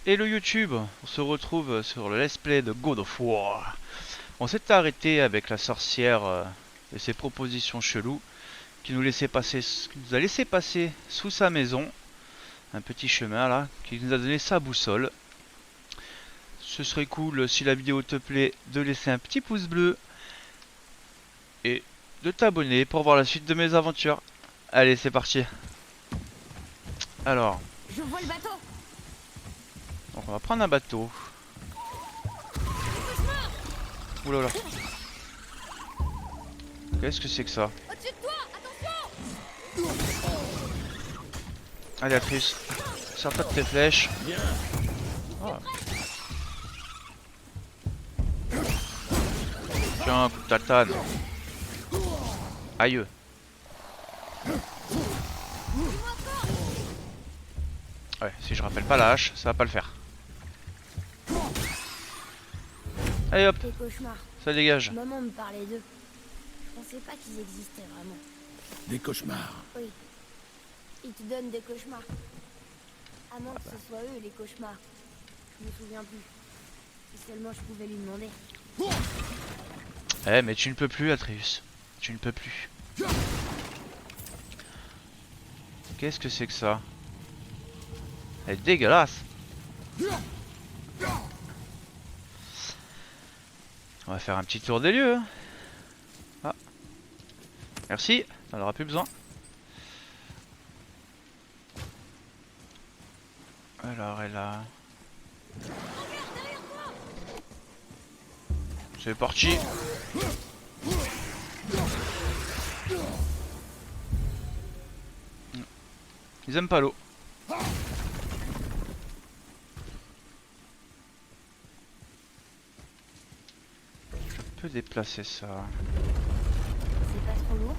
Hello YouTube, on se retrouve sur le let's play de God of War. On s'est arrêté avec la sorcière et ses propositions cheloues qui nous a laissé passer sous sa maison, un petit chemin là, qui nous a donné sa boussole. Ce serait cool si la vidéo te plaît de laisser un petit pouce bleu et de t'abonner pour voir la suite de mes aventures. Allez, c'est parti. Alors, Je vois le bateau. donc on va prendre un bateau. Ouh là là. Qu'est-ce que c'est que ça? Au-dessus de toi, attention. Allez Atrius, sors-toi de tes flèches. Oh. Tiens, coup de tatane. Aïe. Ouais, si je rappelle pas la hache, ça va pas le faire. Allez hop, Tes cauchemars. ça dégage. Maman me parlait d'eux. Je pensais pas qu'ils existaient vraiment. Des cauchemars. Oui. Ils te donnent des cauchemars. À moins que ce soit eux les cauchemars. Je me souviens plus. Si seulement je pouvais lui demander. Eh mais tu ne peux plus Atreus. Tu ne peux plus. Qu'est-ce que c'est que ça? Elle est dégueulasse. On va faire un petit tour des lieux. Ah. Merci, on n'en aura plus besoin. Alors elle a... C'est parti. Ils aiment pas l'eau. Je peux déplacer ça. C'est pas trop lourd.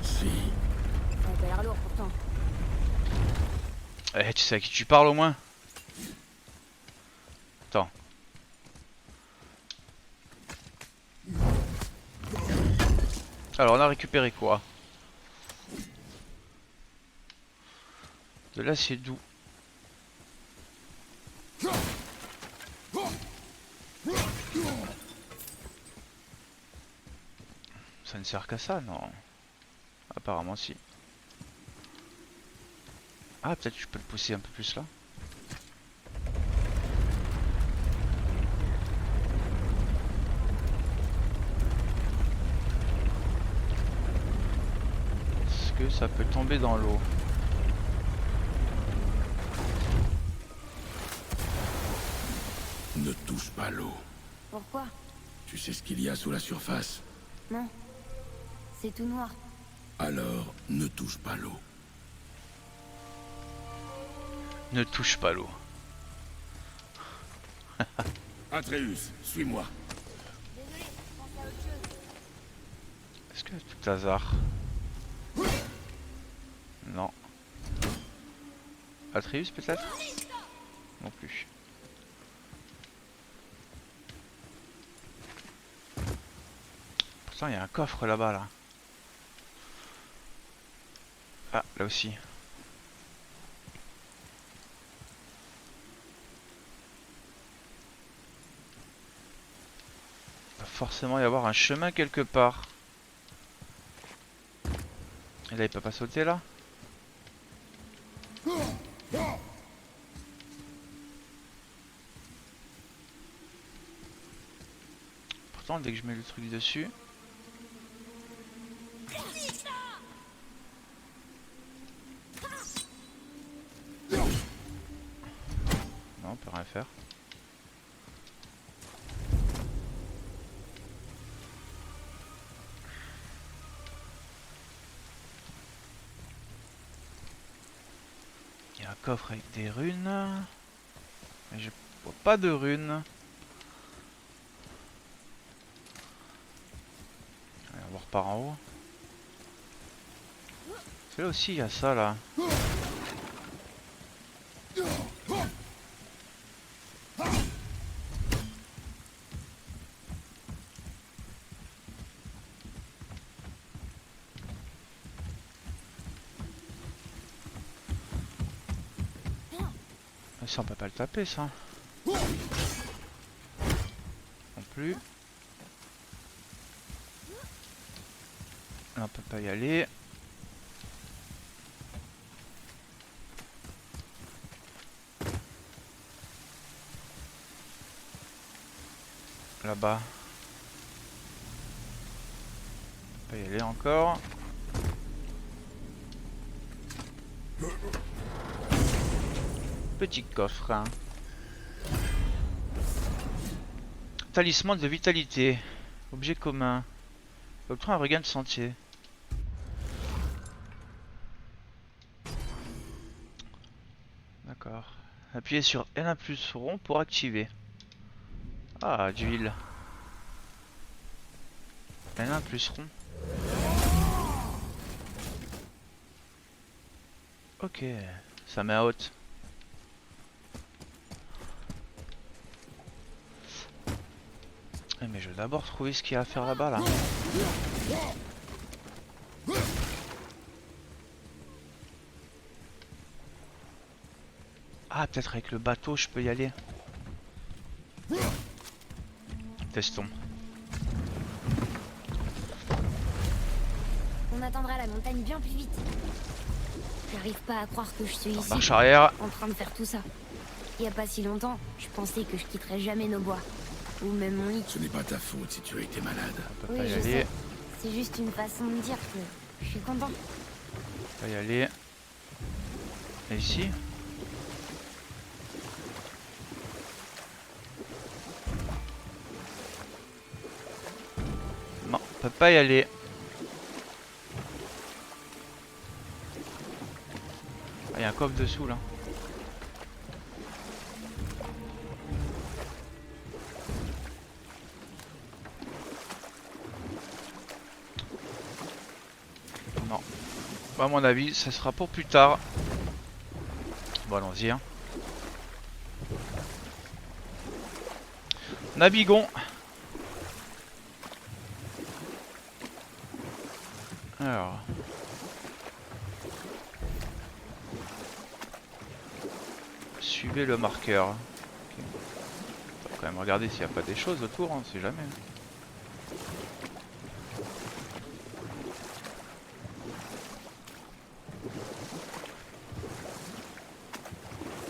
Si. Ça a pas l'air lourd pourtant. Eh, tu sais à qui tu parles au moins? Attends. Alors on a récupéré quoi? De l'acier doux. Ça ne sert qu'à ça, non? Apparemment si. Ah, peut-être que je peux le pousser un peu plus là. Est-ce que ça peut tomber dans l'eau? Ne touche pas l'eau. Pourquoi? Tu sais ce qu'il y a sous la surface? Non. C'est tout noir. Alors, ne touche pas l'eau. Ne touche pas l'eau. Atreus, suis-moi. Désolé, je pensais à autre chose. Est-ce que tout hasard? Non. Atreus peut-être? Non plus. Pourtant il y a un coffre là-bas là. Ah, là aussi. Il va forcément y avoir un chemin quelque part. Et là il peut pas sauter là? Pourtant dès que je mets le truc dessus... Non, on peut rien faire. Il y a un coffre avec des runes. Mais je vois pas de runes. Allez, on va voir par en haut. C'est là aussi, il y a ça là. Ça on peut pas le taper ça. Non plus. Là on peut pas y aller. Là-bas. On peut pas y aller encore. Petit coffre. Hein. Talisman de vitalité. Objet commun. Obtient un regain de sentier. D'accord. Appuyez sur L1 plus rond pour activer. Ah, d'huile. L1 plus rond. Ok, ça met à haute. Mais je vais d'abord trouver ce qu'il y a à faire là-bas là. Ah, peut-être avec le bateau je peux y aller. Testons. On attendra la montagne bien plus vite. J'arrive pas à croire que je suis ici, Marche arrière. en train de faire tout ça. Il y a pas si longtemps, je pensais que je quitterais jamais nos bois. Ou même mon lit. Ce n'est pas ta faute si tu as été malade. On peut Oui, pas y je aller. sais. C'est juste une façon de dire que je suis content. On peut pas y aller. Et ici. Non, on peut pas y aller. Ah, il y a un coffre dessous là. Non. À mon avis, ça sera pour plus tard. Bon, allons-y. Hein. Naviguons. Alors. Suivez le marqueur. Ok. On va quand même regarder s'il n'y a pas des choses autour, on ne sait jamais.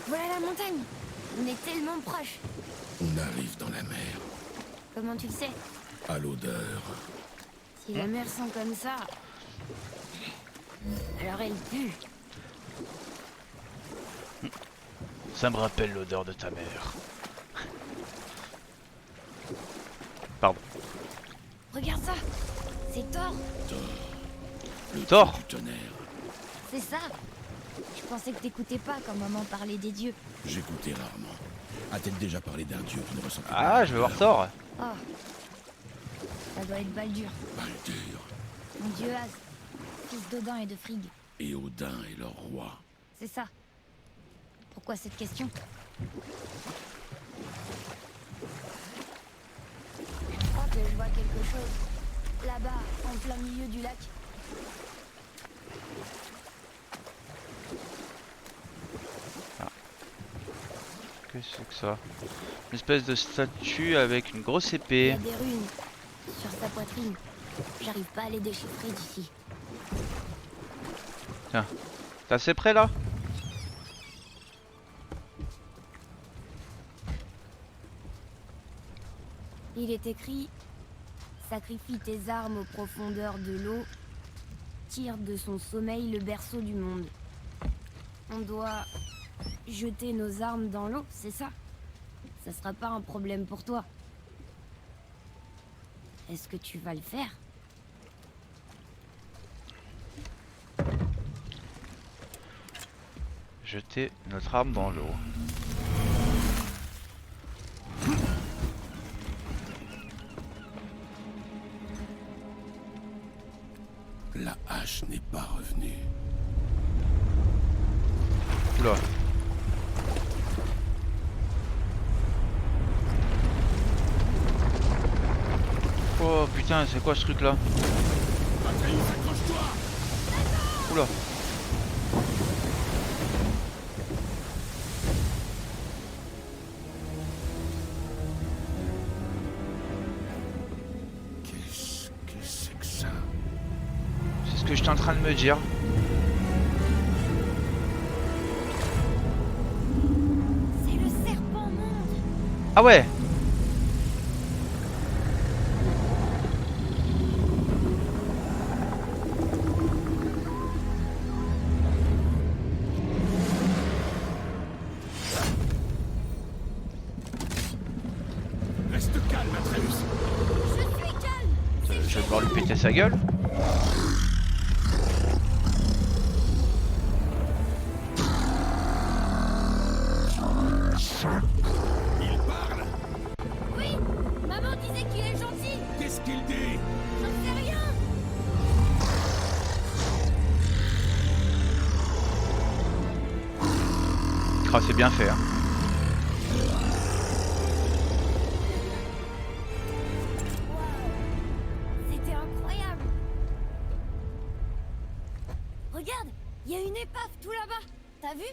Voilà la montagne. On est tellement proche. On arrive dans la mer. Comment tu le sais? À l'odeur. Si la mer sent comme ça, alors elle pue. Ça me rappelle l'odeur de ta mère. Pardon. Regarde ça. C'est Thor. Le Thor. dieu du tonnerre. C'est ça. Je pensais que t'écoutais pas quand maman parlait des dieux. J'écoutais rarement. A-t-elle déjà parlé d'un dieu qui ne ressentait pas Ah, je vais voir Thor. Oh. Ça doit être Baldur. Baldur. Mon dieu As. Fils d'Odin et de Frigg. Et Odin est leur roi. C'est ça. Pourquoi cette question? Je crois que je vois quelque chose. Là-bas, en plein milieu du lac. Qu'est-ce que c'est que ça? Une espèce de statue avec une grosse Il y épée. a des runes sur sa poitrine. J'arrive pas à les déchiffrer d'ici. Tiens, t'es assez près là? Il est écrit: sacrifie tes armes aux profondeurs de l'eau, tire de son sommeil le berceau du monde. On doit jeter nos armes dans l'eau, c'est ça? Ça sera pas un problème pour toi. Est-ce que tu vas le faire? Jeter notre arme dans l'eau. La hache n'est pas revenue. Oula. Oh putain, c'est quoi ce truc là? Oula. ce que j'étais en train de me dire. C'est le serpent monde. Ah ouais. Reste calme, Atreus. Je suis calme. Je vais devoir lui péter sa gueule. Il parle. Oui, maman disait qu'il est gentil. Qu'est-ce qu'il dit? J'en sais rien. Ah, c'est bien fait. Hein. C'était incroyable. Regarde, il y a une épave tout là-bas. T'as vu?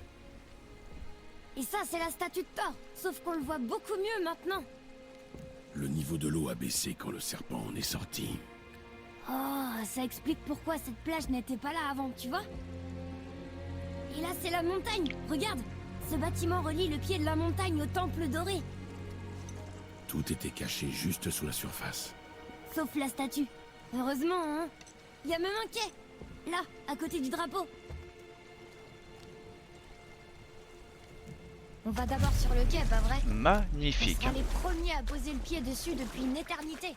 Et ça, c'est la statue de Thor. Sauf qu'on le voit beaucoup mieux maintenant. Le niveau de l'eau a baissé quand le serpent en est sorti. Oh, ça explique pourquoi cette plage n'était pas là avant, tu vois? Et là, c'est la montagne. Regarde, ce bâtiment relie le pied de la montagne au temple doré. Tout était caché juste sous la surface. Sauf la statue. Heureusement, hein? Il y a même un quai. Là, à côté du drapeau. On va d'abord sur le quai, pas vrai? On Magnifique. sera les premiers à poser le pied dessus depuis une éternité.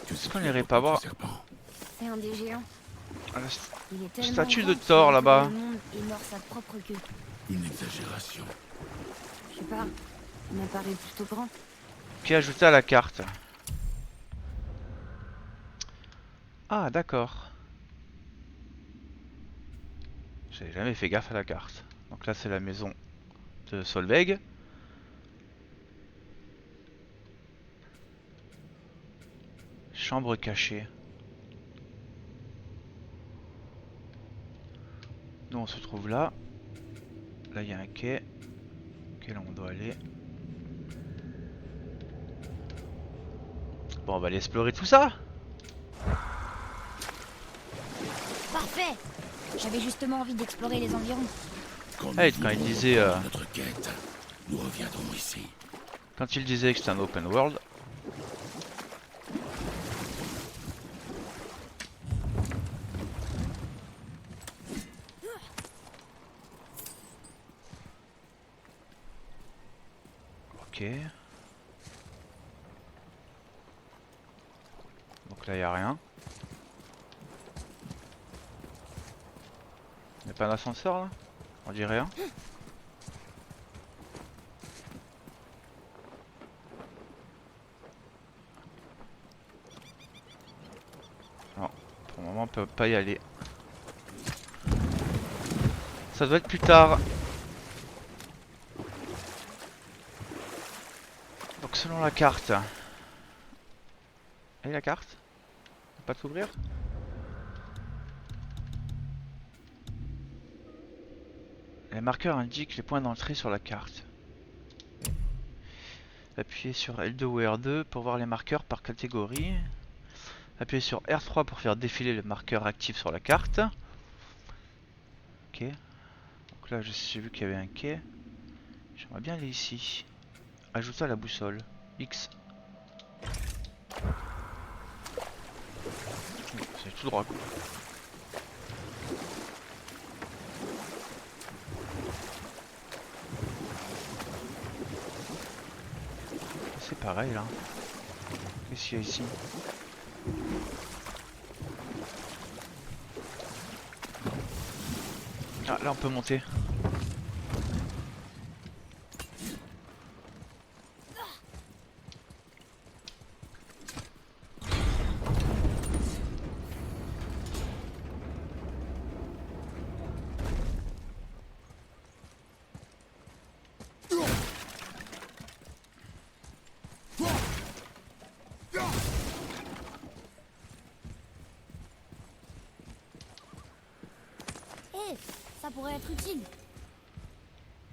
Que qu'on irait pas voir? Serpent. C'est un des géants. Ah, Il est tellement statue grand de qu'il Thor, entoure là-bas. le monde et mord sa propre queue. Une exagération. Je sais pas, il m'apparaît plutôt grand. Qui est ajouté à la carte. Ah, d'accord. J'avais jamais fait gaffe à la carte. Donc là, c'est la maison de Solveig. Chambre cachée. Nous, on se trouve là. Là, il y a un quai. Auquel on doit aller. Bon, on va aller explorer tout ça. Parfait. J'avais justement envie d'explorer les environs. Ah, quand il disait, notre quête, nous reviendrons ici. Quand il disait que c'était un open world. Ok. Donc là, il n'y a rien. Il n'y a pas d'ascenseur là? On dit rien. Non, pour le moment on peut pas y aller. Ça doit être plus tard. Donc selon la carte. Et la carte? Pas s'ouvrir? Les marqueurs indiquent les points d'entrée sur la carte. Appuyez sur L2 ou R2 pour voir les marqueurs par catégorie. Appuyez sur R3 pour faire défiler le marqueur actif sur la carte. Ok. Donc là j'ai vu qu'il y avait un quai. J'aimerais bien aller ici. Ajouter à la boussole. X. C'est tout droit quoi. C'est pareil là. Qu'est-ce qu'il y a ici? Ah là on peut monter. Hé, ça pourrait être utile.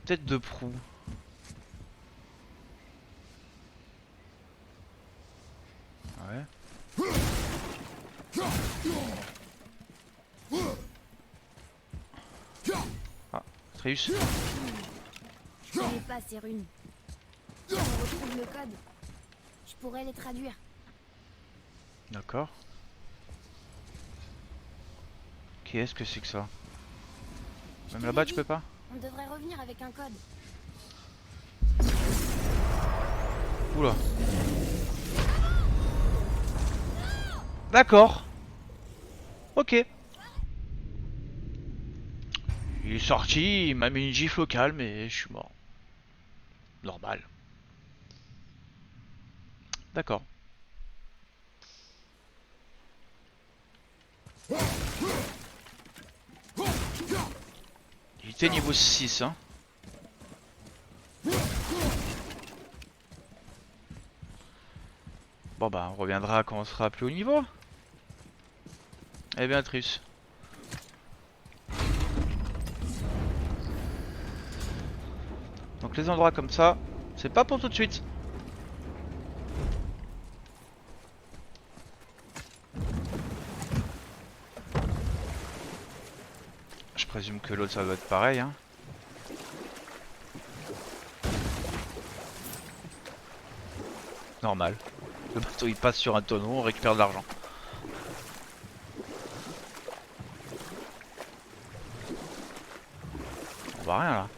Tête de proue. Ouais. Trius. Je connais pas ces runes. Si on retrouve le code, je pourrais les traduire. D'accord. Qu'est-ce que c'est que ça? Même là-bas tu peux pas? On devrait revenir avec un code. Oula. D'accord. Ok. Il est sorti, il m'a mis une gifle au calme et je suis mort. Normal. D'accord. Il était niveau 6 hein. Bon bah on reviendra quand on sera plus haut niveau. Eh bien Trius. Donc les endroits comme ça, c'est pas pour tout de suite. Je présume que l'autre ça doit être pareil hein. Normal. Le bateau il passe sur un tonneau, on récupère de l'argent. On voit rien là.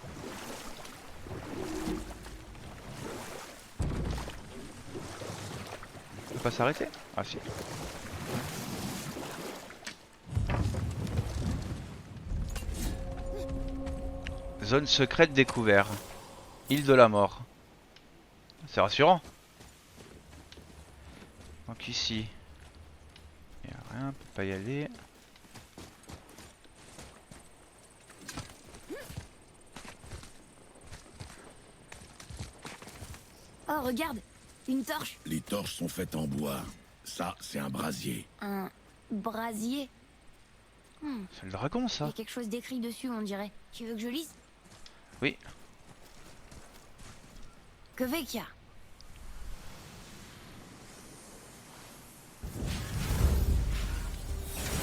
On peut pas s'arrêter? Ah si. Zone secrète découverte. Île de la mort. C'est rassurant. Donc ici, il n'y a rien, on peut pas y aller. Oh, regarde, une torche. Les torches sont faites en bois. Ça, c'est un brasier. Un brasier. C'est le dragon Il y ça. a quelque chose d'écrit dessus, on dirait. Tu veux que je lise? Oui. Que vecchia.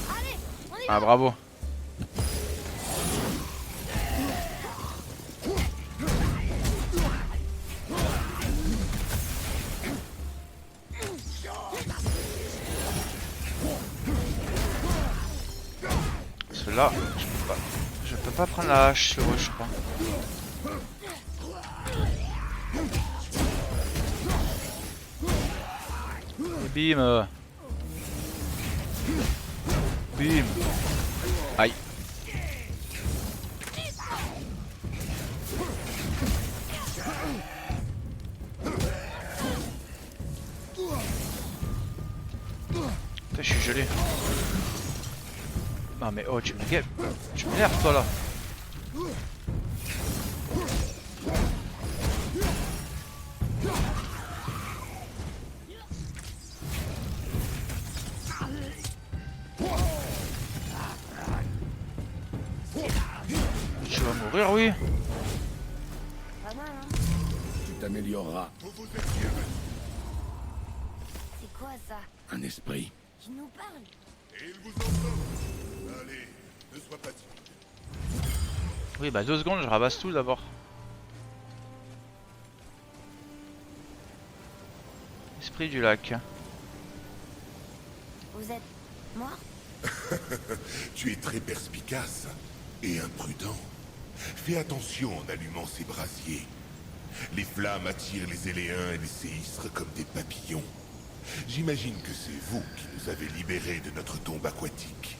Allez, on y va. Ah bravo. Ceux-là, je peux pas prendre la hache sur eux, je crois. Et bim. Bim. Aïe. Putain, je suis gelé. Non mais oh, tu m'énerves toi là. Tu vas mourir, oui. Pas mal, hein? Tu t'amélioreras. C'est quoi ça? Un esprit. Qui nous parle? Et il vous entend. Allez, ne sois pas timide. Oui, bah 2 secondes, je ramasse tout d'abord. Esprit du lac. Vous êtes mort? Tu es très perspicace et imprudent. Fais attention en allumant ces brasiers. Les flammes attirent les éléens et les séistres comme des papillons. J'imagine que c'est vous qui nous avez libérés de notre tombe aquatique.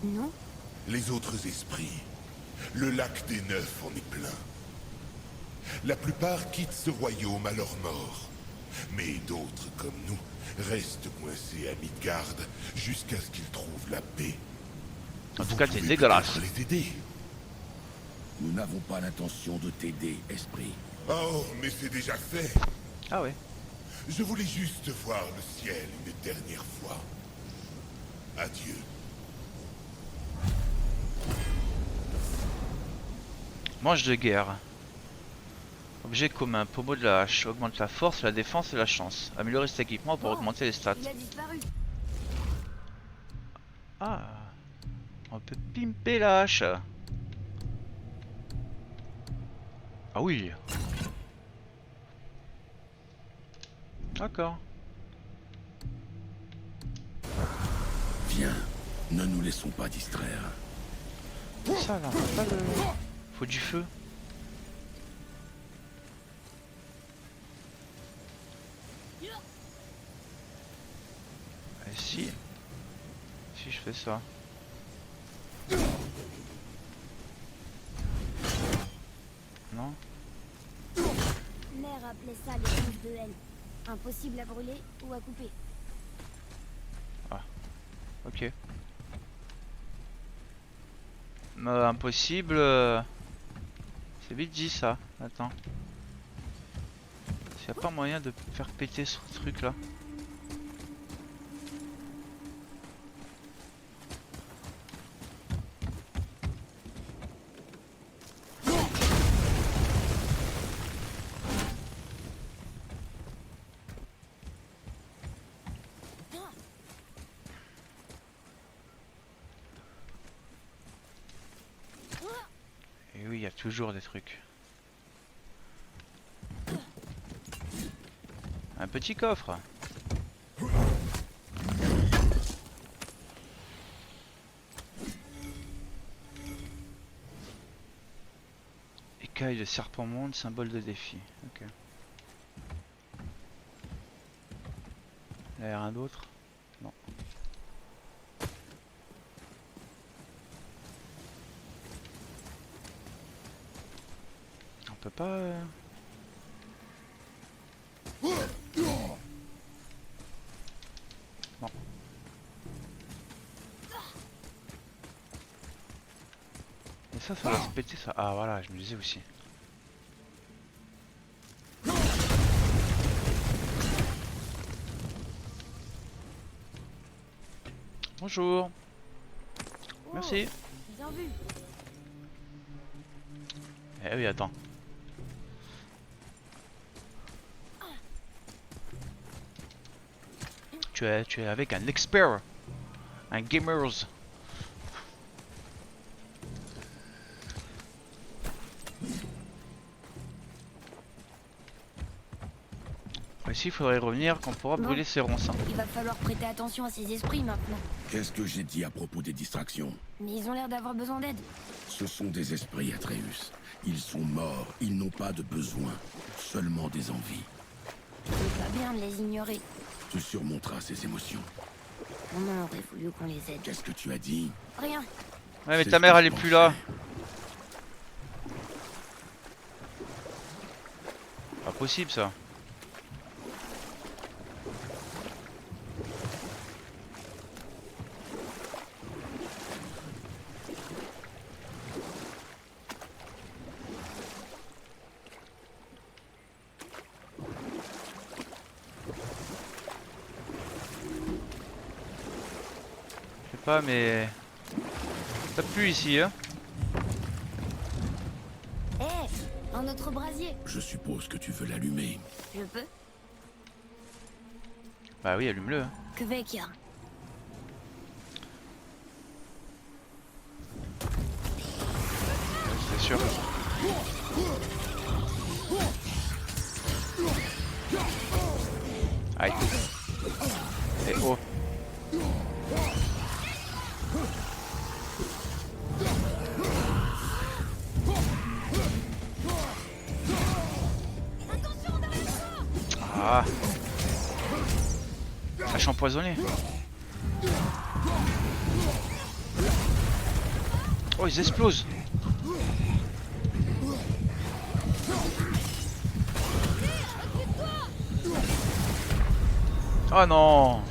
Non? Les autres esprits, le lac des Neufs en est plein. La plupart quittent ce royaume à leur mort. Mais d'autres, comme nous, restent coincés à Midgard jusqu'à ce qu'ils trouvent la paix. En tout Vous cas, t'es pouvez dégueulasse. peut-être les aider. Nous n'avons pas l'intention de t'aider, esprit. Oh, mais c'est déjà fait. Ah ouais. Je voulais juste voir le ciel une dernière fois. Adieu. Manche de guerre. Objet commun, pommeau de la hache, augmente la force, la défense et la chance. Améliorer cet équipement pour Oh, augmenter les stats. Il a disparu. Ah, on peut pimper la hache. Ah oui. D'accord. Viens, ne nous laissons pas distraire. Ça là, pas de... Faut du feu. Et si je fais ça. Non. Mère appelait ça les couches de haine. Impossible à brûler ou à couper. Ok. Impossible. C'est vite dit ça. Attends. S'il n'y a pas moyen de faire péter ce truc là. Et oui, il y a toujours des trucs. Un petit coffre. Écaille de serpent monde, symbole de défi. Ok. Il y a rien d'autre? Non. On peut pas... Non. Et ça va se péter ça. Ah voilà, je me disais aussi. Bonjour. Merci. Bien vu. Eh oui, attends. Tu es avec un expert. Un gamers. Ici, il faudrait revenir quand on pourra Bon. brûler ces ronces. Il va falloir prêter attention à ces esprits maintenant. Qu'est-ce que j'ai dit à propos des distractions? Mais ils ont l'air d'avoir besoin d'aide. Ce sont des esprits, Atreus. Ils sont morts, ils n'ont pas de besoin, seulement des envies. C'est pas bien de les ignorer. Tu surmonteras ces émotions. On aurait voulu qu'on les aide. Qu'est-ce que tu as dit? Rien. Ouais, mais C'est ta ce mère, que elle est je plus là. Pas possible ça. Je sais pas, mais ça pue ici, hein. Hé, un autre brasier. Je suppose que tu veux l'allumer. Je peux? Bah oui, allume-le. Hein. Que vecchia. Ouais, c'est sûr. Aïe. Et oh. Ah. Sache empoisonné. Oh, ils explosent. Oh non.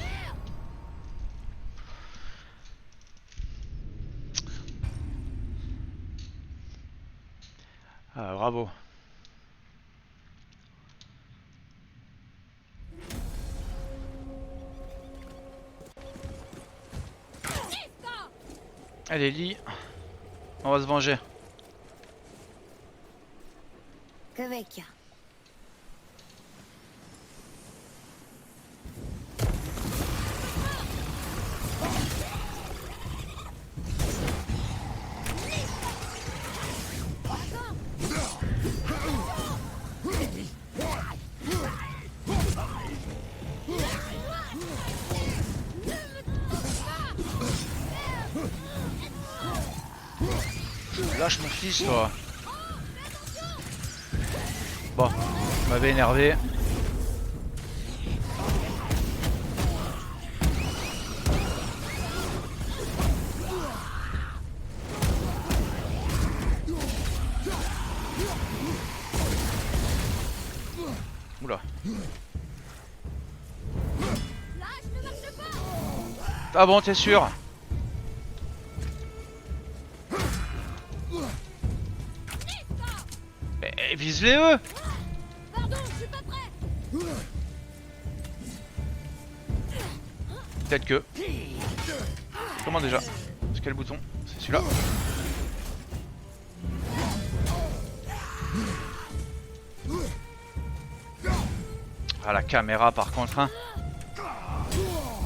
Ah, bravo. Allez, lit. On va se venger. Que vecchia. Lâche mon fils, toi. Bon, vous m'avez énervé. Oula. Ah bon, t'es sûr? Vise-les eux! Pardon, je suis pas prêt. Peut-être que. Comment déjà? C'est quel bouton? C'est celui-là. Ah la caméra par contre hein.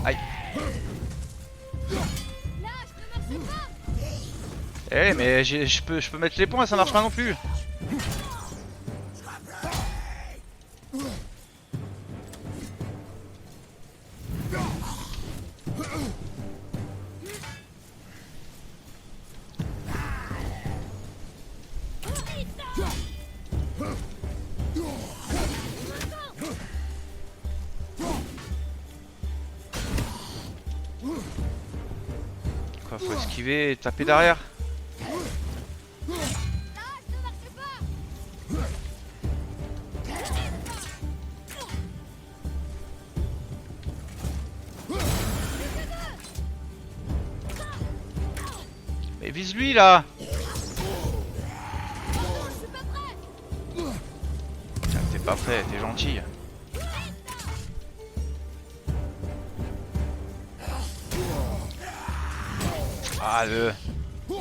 Aïe. Eh mais je peux mettre les points, ça marche pas non plus. Quoi, faut esquiver et taper derrière. Mais vise lui là. Tiens, t'es pas prêt, t'es gentil. Ah le... Ouais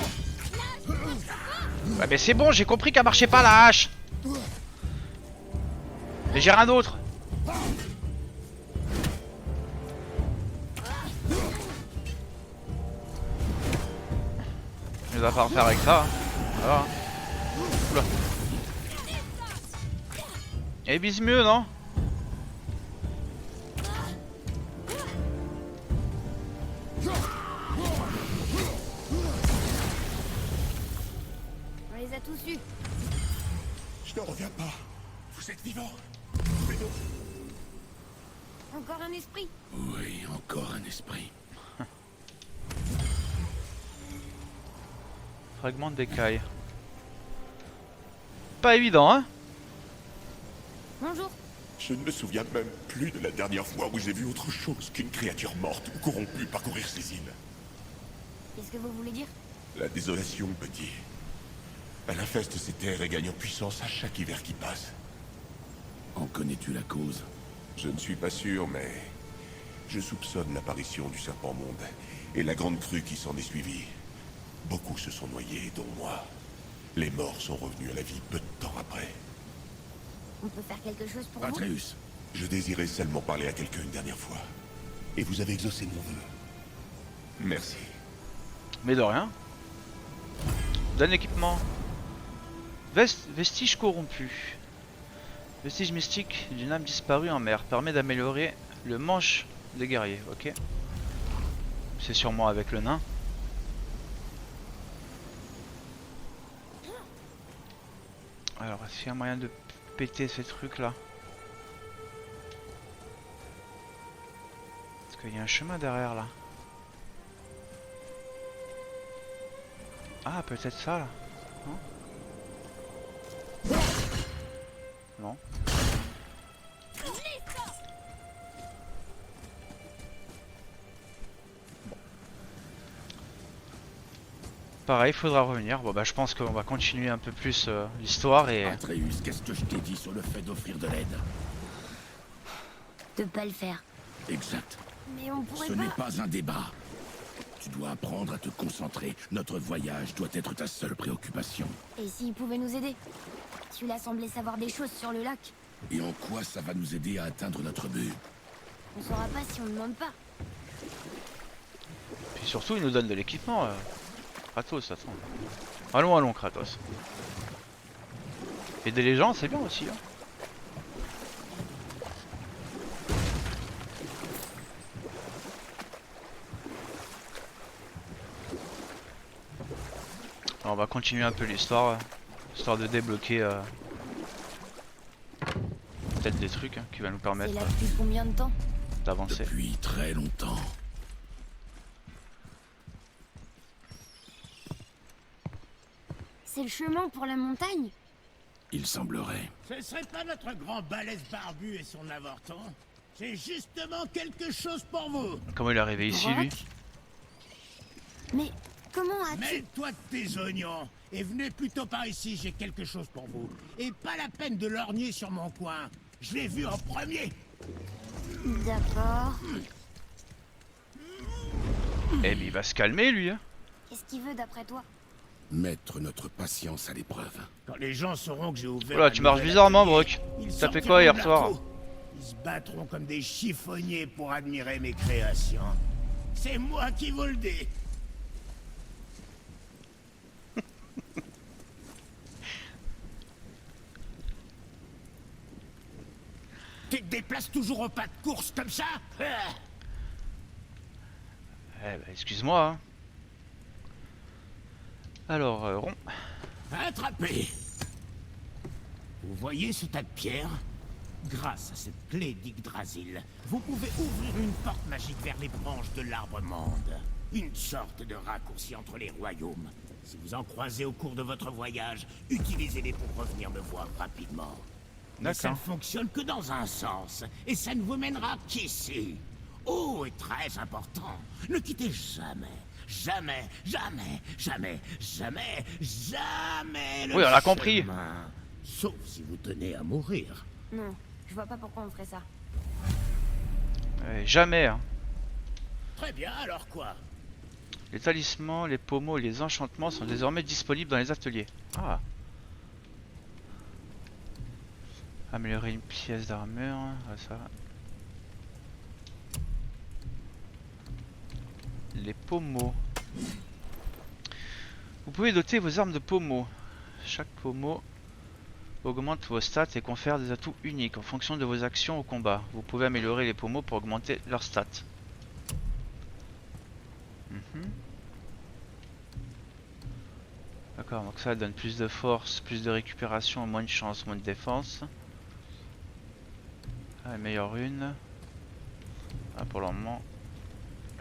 mais c'est bon, j'ai compris qu'elle marchait pas la hache. Mais j'ai rien d'autre. Je vais pas en faire avec ça. Voilà. Oula. Elle vise mieux, non? On les a tous eus. Je ne reviens pas. Vous êtes vivant. Encore un esprit. Oui, encore un esprit. Fragment d'écaille. Pas évident, hein? Bonjour. Je ne me souviens même plus de la dernière fois où j'ai vu autre chose qu'une créature morte ou corrompue parcourir ces îles. Qu'est-ce que vous voulez dire? La désolation, petit. Elle infeste ces terres et gagne en puissance à chaque hiver qui passe. En connais-tu la cause? Je ne suis pas sûr, mais... je soupçonne l'apparition du serpent monde et la grande crue qui s'en est suivie. Beaucoup se sont noyés, dont moi. Les morts sont revenus à la vie peu de temps après. On peut faire quelque chose pour vous? Atreus, Je désirais seulement parler à quelqu'un une dernière fois. Et vous avez exaucé mon vœu. Merci. Mais de rien. D'un équipement. Vestige corrompu. Vestige mystique d'une âme disparue en mer. Permet d'améliorer le manche des guerriers. Ok. C'est sûrement avec le nain. Alors, est-ce qu'il y a moyen de péter ces trucs là? Parce qu'il y a un chemin derrière là. Ah, peut-être ça là. Non? Non. Pareil, faudra revenir. Bon bah je pense qu'on va continuer un peu plus l'histoire et... Atreus, qu'est-ce que je t'ai dit sur le fait d'offrir de l'aide? De pas le faire. Exact. Mais on pourrait Ce pas... n'est pas un débat. Tu dois apprendre à te concentrer. Notre voyage doit être ta seule préoccupation. Et s'il pouvait nous aider? Celui-là semblait savoir des choses sur le lac. Et en quoi ça va nous aider à atteindre notre but? On saura pas si on ne demande pas. Puis surtout il nous donne de l'équipement. Kratos, attends. Allons, allons Kratos. Aider les gens c'est bien aussi. Hein. On va continuer un peu l'histoire, histoire de débloquer peut-être des trucs qui va nous C'est permettre là depuis combien de temps? d'avancer. Depuis très longtemps. C'est le chemin pour la montagne? Il semblerait. Ce serait pas notre grand balèze barbu et son avorton? J'ai justement quelque chose pour vous. Comment il est arrivé ici lui? Brock? Mais comment as-tu... Mêle-toi de tes oignons et venez plutôt par ici, j'ai quelque chose pour vous. Et pas la peine de lorgner sur mon coin. Je l'ai vu en premier. D'accord. Eh mais il va se calmer lui hein. Qu'est-ce qu'il veut d'après toi? Mettre notre patience à l'épreuve. Quand les gens sauront que j'ai ouvert. Oula, un tu marches nouvel bizarrement, atelier, Brock. ils T'as fait quoi hier sortiront de leur soir? trou. Ils se battront comme des chiffonniers pour admirer mes créations. C'est moi qui vous le dis. Tu te déplaces toujours au pas de course comme ça? Ah. Eh bah excuse-moi hein. Alors rond. Attrapé. Vous voyez ce tas de pierres? Grâce à cette clé d'Yggdrasil, vous pouvez ouvrir une porte magique vers les branches de l'arbre monde. Une sorte de raccourci entre les royaumes. Si vous en croisez au cours de votre voyage, utilisez-les pour revenir me voir rapidement. Mais ça ne D'accord. fonctionne que dans un sens, et ça ne vous mènera qu'ici. Oh, et très important, ne quittez jamais, jamais, jamais, jamais, jamais, jamais le Oui, on l'a compris. chemin. Sauf si vous tenez à mourir. Non, je vois pas pourquoi on ferait ça. Jamais hein. Très bien, alors quoi? Les talismans, les pommeaux et les enchantements sont désormais disponibles dans les ateliers. Ah. Améliorer une pièce d'armure, ça. Les pommeaux. Vous pouvez doter vos armes de pommeaux. Chaque pommeau augmente vos stats et confère des atouts uniques en fonction de vos actions au combat. Vous pouvez améliorer les pommeaux pour augmenter leurs stats. D'accord, donc ça donne plus de force, plus de récupération, moins de chance, moins de défense. Ah, meilleure une. Ah, pour le moment,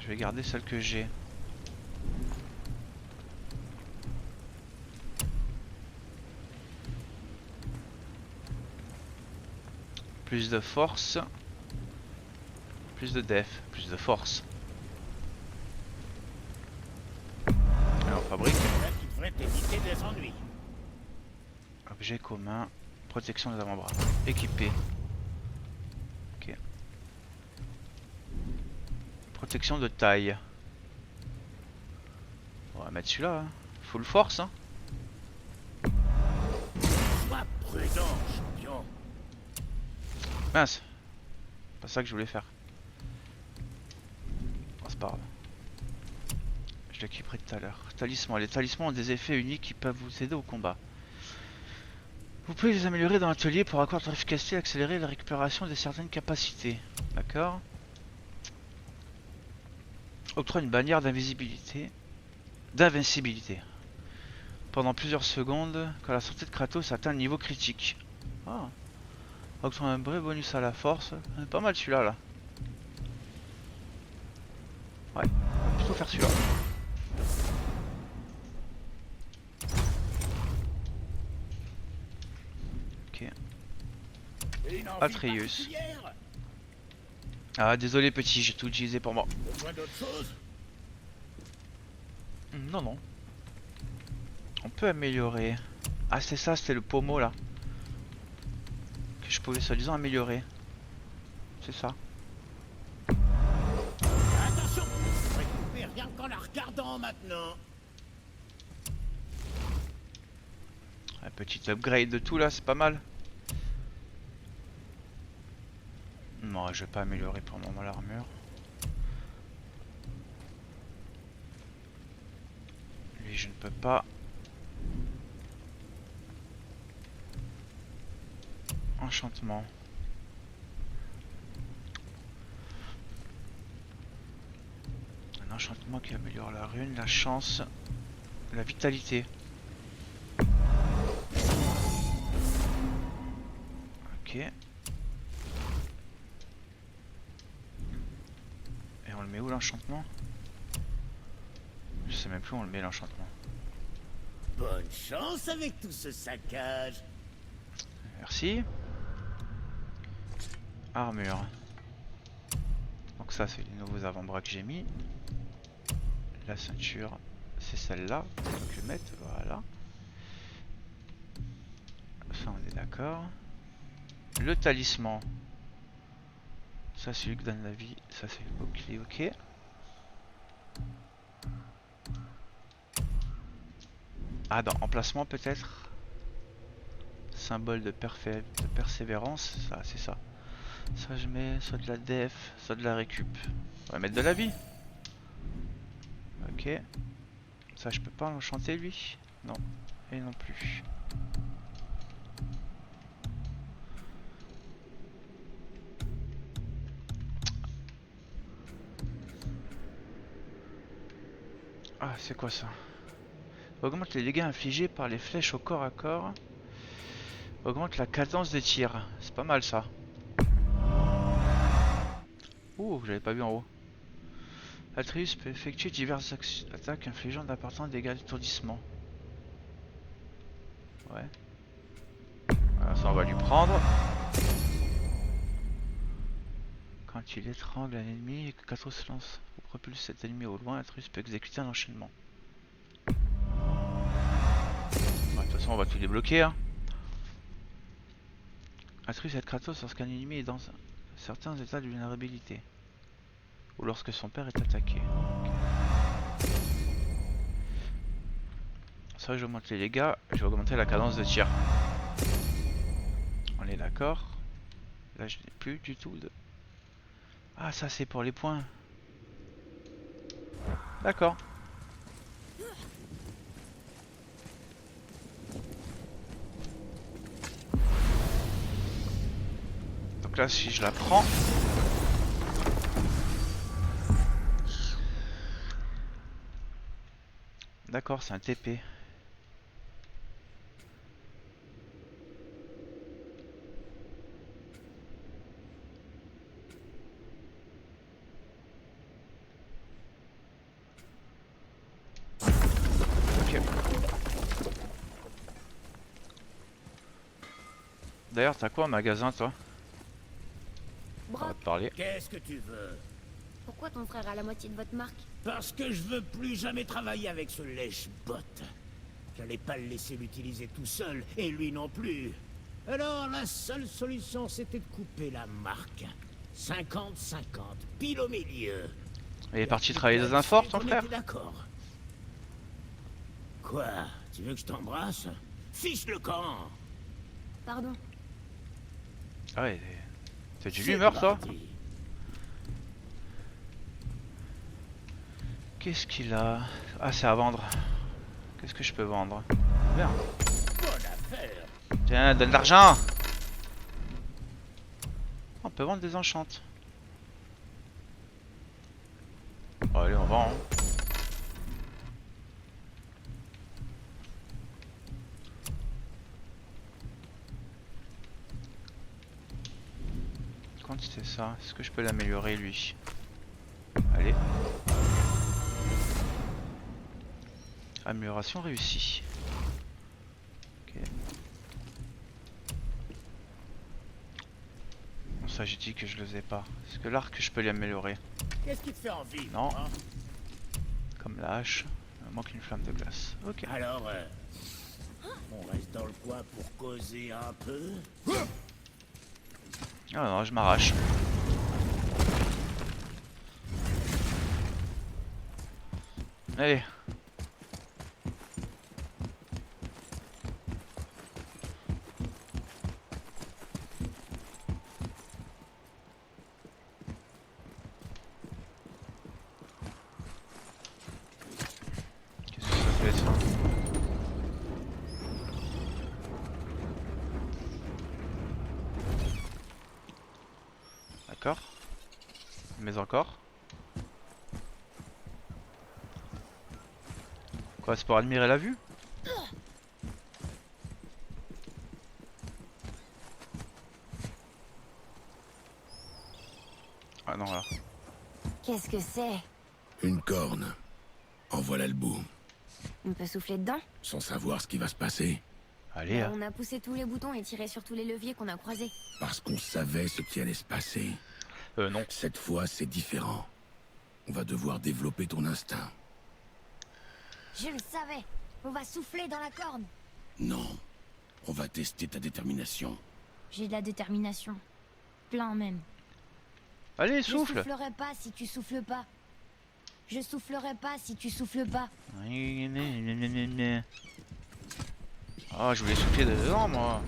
je vais garder celle que j'ai. Plus de force. Plus de def, plus de force. Alors, on fabrique. Là, tu devrais t'éviter des ennuis. Objet commun. Protection des avant-bras. Équipé. Ok. Protection de taille. On va mettre celui-là. Hein. Full force. Hein. Sois prudent, champion. Mince. Pas ça que je voulais faire. Oh, c'est pas grave. Je l'équiperai tout à l'heure. Talisman. Les talismans ont des effets uniques qui peuvent vous aider au combat. Vous pouvez les améliorer dans l'atelier pour accroître l'efficacité et accélérer la récupération de certaines capacités. D'accord. Octroie une bannière d'invisibilité. D'invincibilité. Pendant plusieurs secondes, quand la santé de Kratos atteint le niveau critique. Ah. Octroie un vrai bonus à la force. Pas mal celui-là là. Ouais, on va plutôt faire celui-là. Ok. Une envie Atreus. particulière? Ah désolé petit, j'ai tout utilisé pour moi. Besoin d'autre chose? Non non. On peut améliorer. Ah c'est ça, c'était le pommeau là. Que je pouvais soi-disant améliorer. C'est ça. Attention, vous pourrez couper rien qu'en la regardant maintenant. Un petit upgrade de tout là, c'est pas mal. Non, je vais pas améliorer pour le moment l'armure. Lui, je ne peux pas. Enchantement. Un enchantement qui améliore la rune, la chance, la vitalité. Ok. Et on le met où l'enchantement? Je sais même plus où on le met l'enchantement. Bonne chance avec tout ce saccage. Merci. Armure. Donc ça c'est les nouveaux avant-bras que j'ai mis. La ceinture, c'est celle-là. Donc je vais mettre, voilà. Ça on est d'accord. Le talisman. Ça c'est lui qui donne la vie. Ça c'est le bouclier, ok. Ah, dans emplacement peut-être. Symbole de persévérance. Ça c'est ça. Ça je mets soit de la def, soit de la récup. On va mettre de la vie. Ok. Ça je peux pas l'enchanter lui. Non. Et non plus. Ah, c'est quoi ça? Augmente les dégâts infligés par les flèches au corps à corps. Augmente la cadence des tirs. C'est pas mal ça. Ouh, j'avais pas vu en haut. Atreus peut effectuer diverses attaques infligeant d'importants dégâts d'étourdissement. Ouais. Voilà, ça on va lui prendre. Quand il étrangle un ennemi et que Kratos se lance ou propulse cet ennemi au loin, Atreus peut exécuter un enchaînement. Ouais, de toute façon on va tout débloquer hein. Atreus aide Kratos lorsqu'un ennemi est dans certains états de vulnérabilité. Ou lorsque son père est attaqué. Okay. Ça je augmente les dégâts, je vais augmenter la cadence de tir. On est d'accord. Là je n'ai plus du tout de... Ah ça c'est pour les points. D'accord. Donc là si je la prends... D'accord, c'est un TP. Ok. D'ailleurs, t'as quoi en magasin, toi? On va Brock, te parler. Qu'est-ce que tu veux? pourquoi ton frère a la moitié de votre marque? Parce que je veux plus jamais travailler avec ce lèche-botte. J'allais pas le laisser l'utiliser tout seul, et lui non plus. Alors la seule solution c'était de couper la marque. 50-50, pile au milieu. Il est parti travailler dans un fort, ton frère? D'accord. Quoi? Tu veux que je t'embrasse? Fiche le camp. Pardon. Ah ouais, t'as du C'est l'humeur, toi? parti. Qu'est-ce qu'il a? Ah, c'est à vendre. Qu'est-ce que je peux vendre? Merde. Bonne affaire. Tiens, donne de l'argent! On peut vendre des enchantes. Bon, allez, on vend. Hein. Quantité ça. Est-ce que je peux l'améliorer, lui? Allez. Amélioration réussie. Ok. Bon, ça, j'ai dit que je le faisais pas. Est-ce que l'arc, je peux l'améliorer? Qu'est-ce qui te fait envie? Non. hein? Comme la hache. Il me manque une flamme de glace. Ok. Alors, on reste dans le coin pour causer un peu. Ah non, je m'arrache. Allez. Qu'est-ce que ça fait ça? D'accord. Mais encore. Quoi, c'est pour admirer la vue? non alors. Qu'est-ce que c'est? Une corne. En voilà le bout. On peut souffler dedans? Sans savoir ce qui va se passer. Allez, On a poussé tous les boutons et tiré sur tous les leviers qu'on a croisés. Parce qu'on savait ce qui allait se passer. non. Cette fois, c'est différent. On va devoir développer ton instinct. Je le savais. On va souffler dans la corne. Non. On va tester ta détermination. J'ai de la détermination. Plein même. Allez, Je souffle. soufflerai pas si tu souffles pas. Je soufflerai pas si tu souffles pas. Ah, je voulais souffler dedans, moi.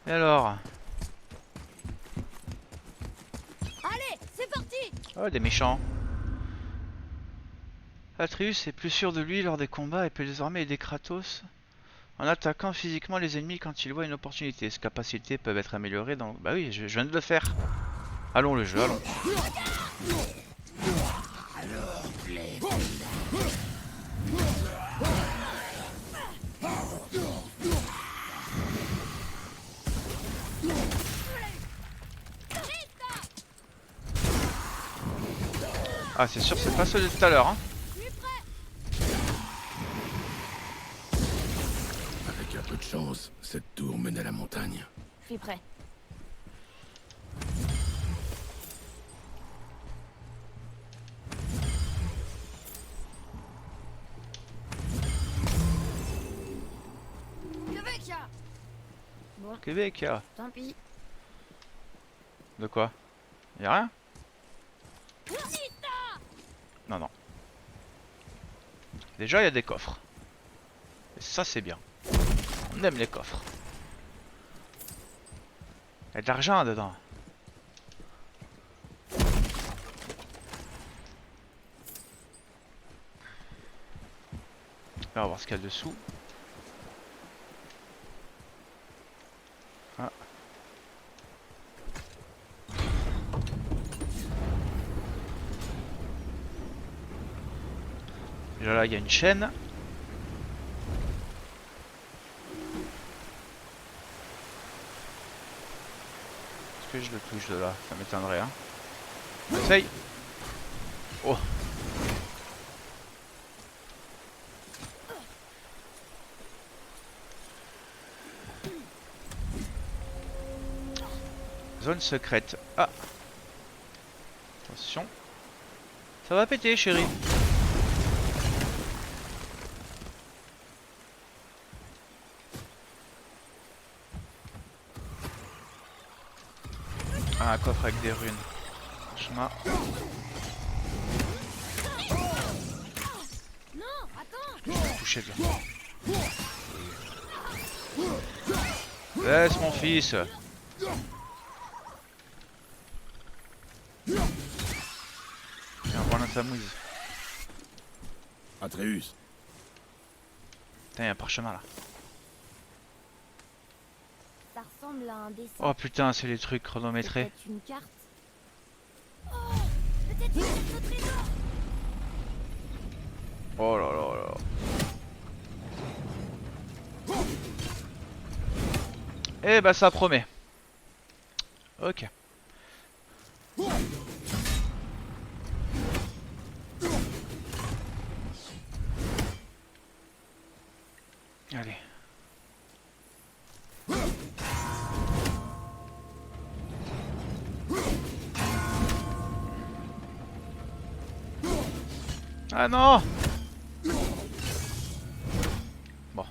Et alors? Allez, c'est parti! Oh, des méchants. Atreus est plus sûr de lui lors des combats et peut désormais aider Kratos en attaquant physiquement les ennemis quand il voit une opportunité. Ses capacités peuvent être améliorées dans... Bah oui, je viens de le faire. Allons le jeu, allons. Ah, c'est sûr, c'est pas celui de tout à l'heure, hein. Avec un peu de chance, cette tour mène à la montagne. Je suis prêt. Québec. Bon, Québec, ah. tant pis. De quoi? Y'a rien? Non, non. Déjà, il y a des coffres. Et ça, c'est bien. On aime les coffres. Il y a de l'argent dedans. On va voir ce qu'il y a dessous. Ah. Déjà là, il y a une chaîne. Est-ce que je le touche de là? Ça m'étonnerait, hein. Essaye. Oh. Zone secrète. Ah. Attention. Ça va péter, chérie. Ah, un coffre avec des runes. Chemin. Non, attends. Je vais toucher là. Laisse mon fils. Viens voir notre amouise. Atreus, Putain, il y a un parchemin là. Ça ressemble à un dessin. Oh putain, c'est les trucs chronométrés. Peut-être une carte. Oh, peut-être une carte au trésor. Oh là là là. Eh bah ça promet. Ok. Allez. Ah non! Bon.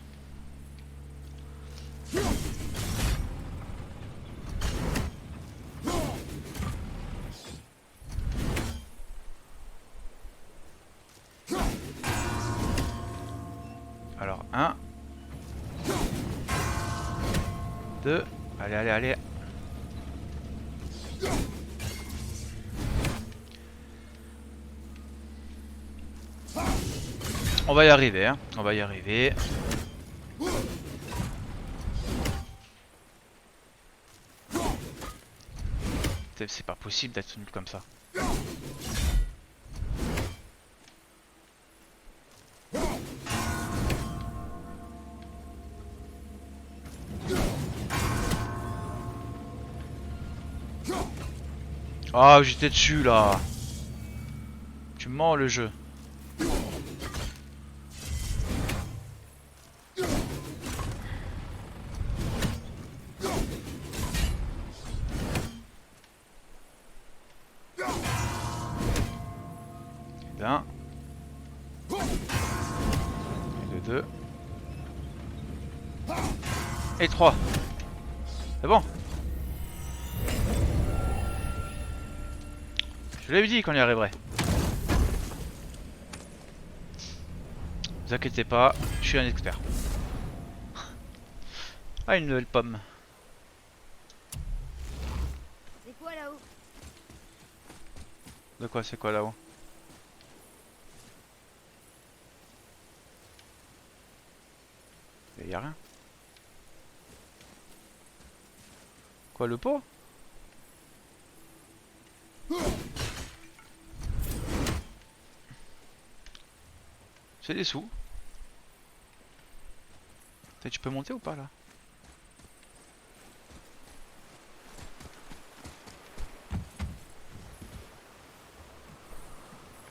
Alors, 1, 2, allez, allez, allez. On va y arriver, hein. On va y arriver. C'est pas possible d'être nul comme ça. Ah, j'étais dessus là. Tu mens le jeu. D'un. Et de deux. Et trois. C'est bon. Je l'avais dit qu'on y arriverait. Ne vous inquiétez pas, je suis un expert. Ah, une nouvelle pomme. C'est quoi là-haut? De quoi c'est quoi là-haut? Y'a rien. Quoi, le pot? C'est des sous. Tu peux monter ou pas là?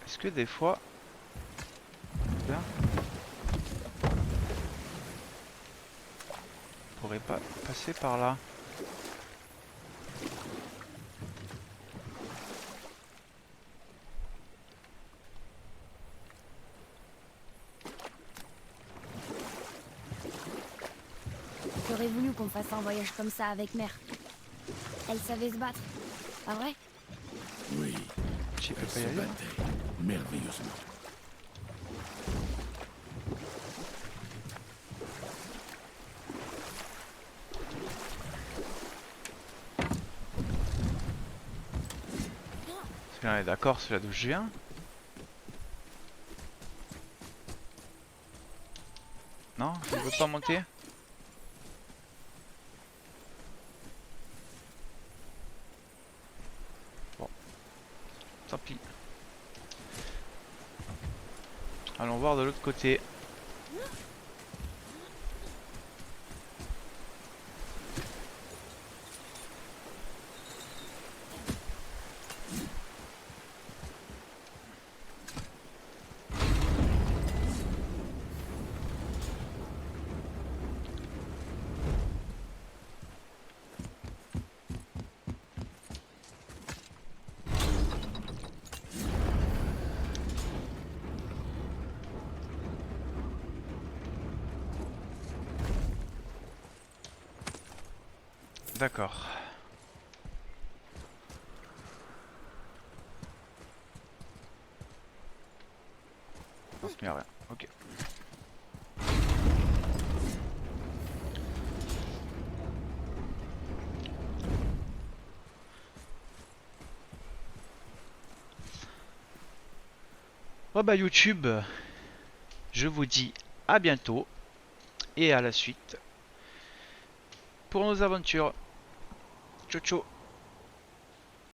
Est-ce que des fois... Là, on pourrait pas passer par là? J'aurais voulu qu'on fasse un voyage comme ça avec mère. Elle savait se battre, pas vrai? Oui, J'y peux elle pas se y aller. battait merveilleusement. On est d'accord, c'est là d'où je viens. Non, je veux pas monter. Bon, tant pis. Allons voir de l'autre côté. D'accord. Non, il n'y a rien. Ok. Oh bah YouTube, je vous dis à bientôt et à la suite pour nos aventures. Ciao ciao.